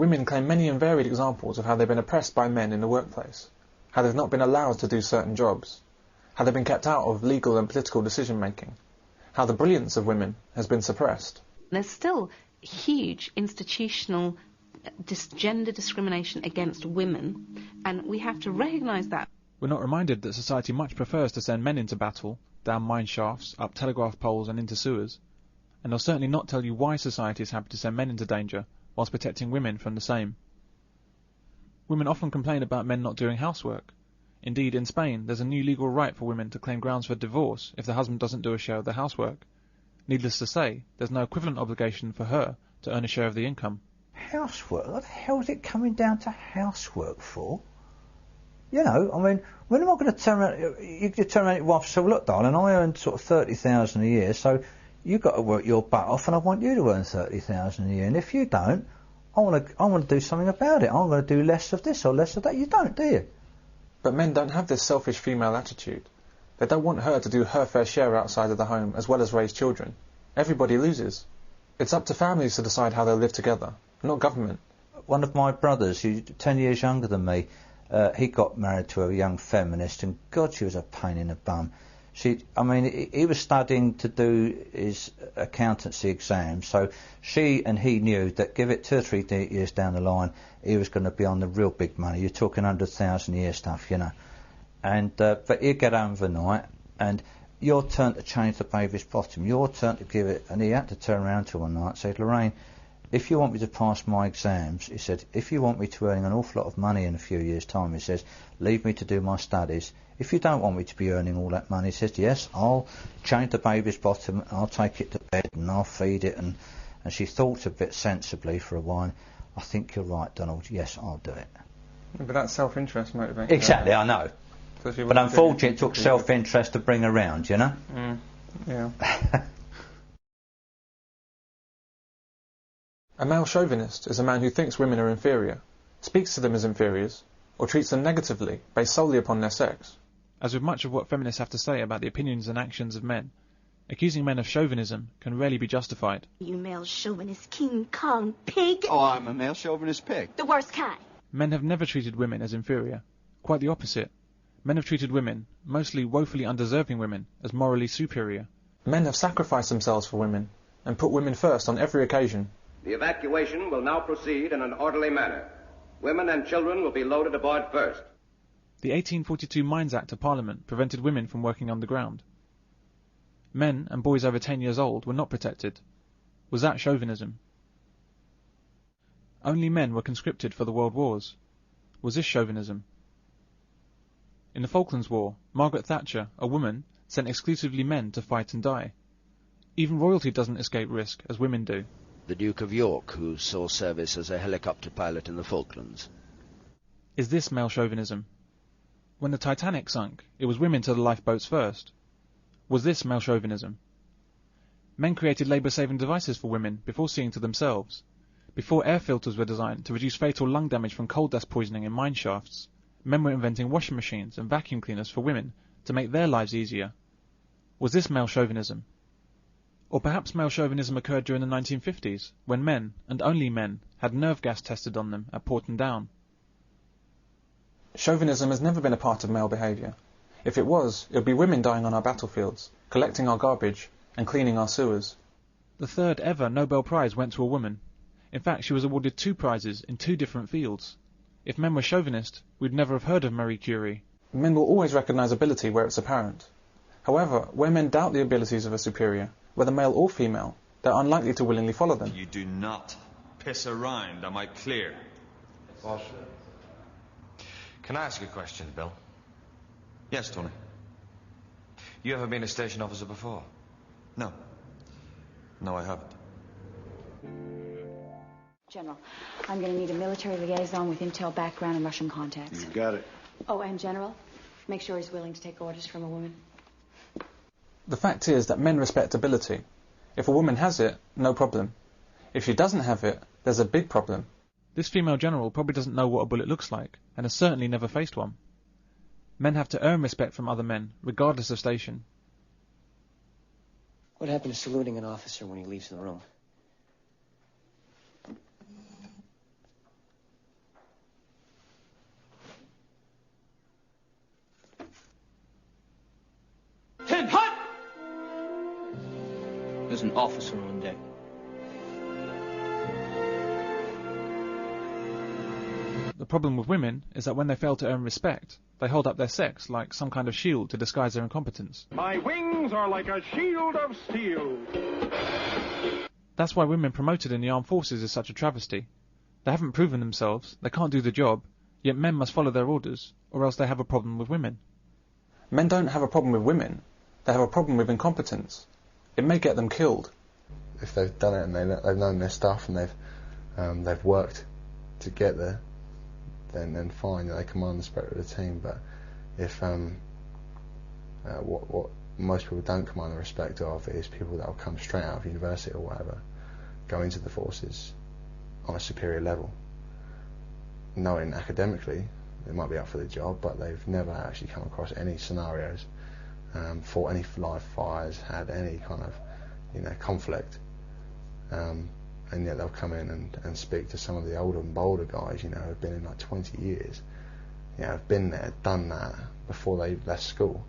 Women claim many and varied examples of how they've been oppressed by men in the workplace, how they've not been allowed to do certain jobs, how they've been kept out of legal and political decision-making, how the brilliance of women has been suppressed. There's still huge institutional gender discrimination against women, and we have to recognise that. We're not reminded that society much prefers to send men into battle, down mine shafts, up telegraph poles and into sewers, and they'll certainly not tell you why society is happy to send men into danger whilst protecting women from the same. Women often complain about men not doing housework. Indeed, in Spain, there's a new legal right for women to claim grounds for divorce if the husband doesn't do a share of the housework. Needless to say, there's no equivalent obligation for her to earn a share of the income. Housework? What the hell is it coming down to housework for? You know, I mean, when am I going to turn around? You could turn around to your wife and say, look, darling, I earn sort of 30,000 a year, so you've got to work your butt off, and I want you to earn 30,000 a year. And if you don't, I want to do something about it. I'm going to do less of this or less of that. You don't, do you? But men don't have this selfish female attitude. They don't want her to do her fair share outside of the home as well as raise children. Everybody loses. It's up to families to decide how they'll live together, not government. One of my brothers, who's 10 years younger than me, he got married to a young feminist, and God, she was a pain in the bum. He was studying to do his accountancy exams, so she and he knew that give it 2 or 3 years down the line, he was going to be on the real big money. You're talking 100,000 a year stuff, you know. And but he'd get home overnight, and your turn to change the baby's bottom, your turn to give it, and he had to turn around to her one night and say, Lorraine, if you want me to pass my exams, he said, if you want me to earn an awful lot of money in a few years' time, he says, leave me to do my studies. If you don't want me to be earning all that money, he says, yes, I'll change the baby's bottom, I'll take it to bed and I'll feed it. And she thought a bit sensibly for a while. I think you're right, Donald, yes, I'll do it. But that's self-interest motivated. Exactly, I know. So but unfortunately it took self-interest to bring her round, you know? Yeah. A male chauvinist is a man who thinks women are inferior, speaks to them as inferiors, or treats them negatively based solely upon their sex. As with much of what feminists have to say about the opinions and actions of men, accusing men of chauvinism can rarely be justified. You male chauvinist King Kong pig! Oh, I'm a male chauvinist pig. The worst kind. Men have never treated women as inferior. Quite the opposite. Men have treated women, mostly woefully undeserving women, as morally superior. Men have sacrificed themselves for women, and put women first on every occasion. The evacuation will now proceed in an orderly manner. Women and children will be loaded aboard first. The 1842 Mines Act of Parliament prevented women from working underground. Men and boys over 10 years old were not protected. Was that chauvinism? Only men were conscripted for the world wars. Was this chauvinism? In the Falklands War, Margaret Thatcher, a woman, sent exclusively men to fight and die. Even royalty doesn't escape risk, as women do. The Duke of York, who saw service as a helicopter pilot in the Falklands. Is this male chauvinism? When the Titanic sunk, it was women to the lifeboats first. Was this male chauvinism? Men created labour-saving devices for women before seeing to themselves. Before air filters were designed to reduce fatal lung damage from coal dust poisoning in mine shafts, men were inventing washing machines and vacuum cleaners for women to make their lives easier. Was this male chauvinism? Or perhaps male chauvinism occurred during the 1950s, when men, and only men, had nerve gas tested on them at Porton Down. Chauvinism has never been a part of male behaviour. If it was, it would be women dying on our battlefields, collecting our garbage, and cleaning our sewers. The third ever Nobel Prize went to a woman. In fact, she was awarded 2 prizes in 2 different fields. If men were chauvinist, we'd never have heard of Marie Curie. Men will always recognise ability where it's apparent. However, where men doubt the abilities of a superior, whether male or female, they're unlikely to willingly follow them. You do not piss around, am I clear? Boss. Can I ask you a question, Bill? Yes, Tony. You ever been a station officer before? No. No, I haven't. General, I'm going to need a military liaison with intel background and Russian contacts. You got it. Oh, and General, make sure he's willing to take orders from a woman. The fact is that men respect ability. If a woman has it, no problem. If she doesn't have it, there's a big problem. This female general probably doesn't know what a bullet looks like, and has certainly never faced one. Men have to earn respect from other men, regardless of station. What happened to saluting an officer when he leaves the room? was an officer on deck. The problem with women is that when they fail to earn respect, they hold up their sex like some kind of shield to disguise their incompetence. My wings are like a shield of steel. That's why women promoted in the armed forces is such a travesty. They haven't proven themselves, they can't do the job, yet men must follow their orders, or else they have a problem with women. Men don't have a problem with women, they have a problem with incompetence. It may get them killed. If they've done it and they've known their stuff and they've worked to get there, then fine, they command the spirit of the team. But if what most people don't command the respect of is people that will come straight out of university or whatever, go into the forces on a superior level, knowing academically they might be up for the job, but they've never actually come across any scenarios, fought any live fires, had any kind of conflict, and yet they'll come in and speak to some of the older and bolder guys, who've been in like 20 years, have been there, done that before they left school,